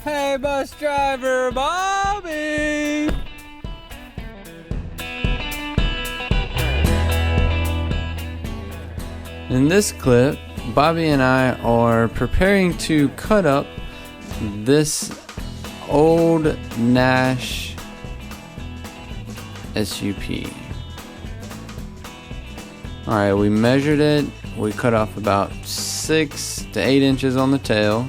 Hey, bus driver Bobby! In this clip, Bobby and I are preparing to cut up this old Naish SUP. Alright, we measured it. We cut off about 6 to 8 inches on the tail.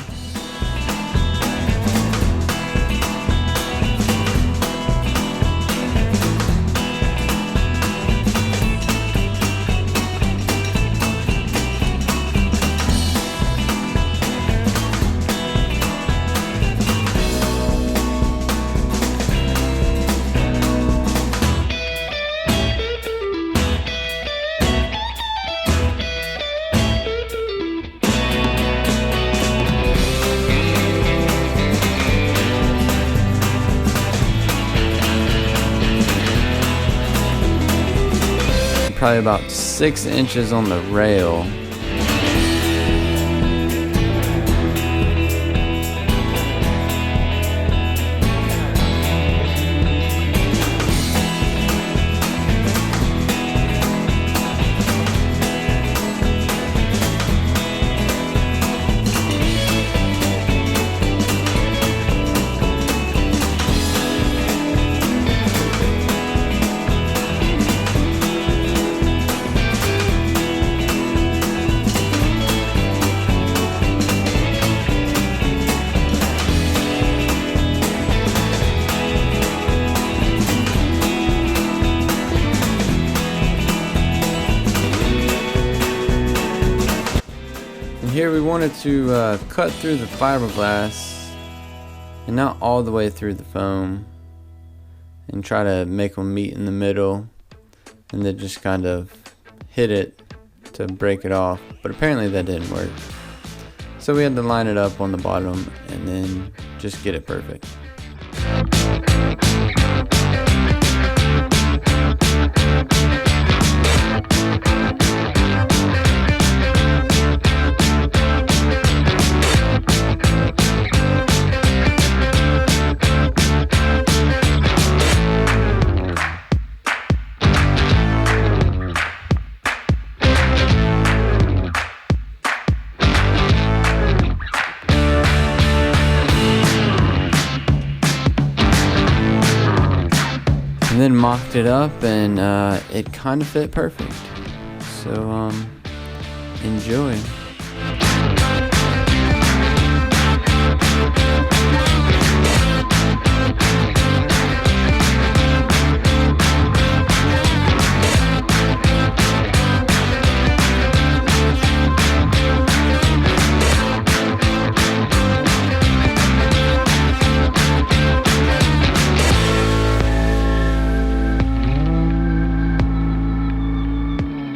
Probably about 6 inches on the rail. Here we wanted to cut through the fiberglass and not all the way through the foam, and try to make them meet in the middle and then just kind of hit it to break it off, but apparently that didn't work, so we had to line it up on the bottom and then just get it perfect. And then mocked it up, and it kind of fit perfect. So enjoy.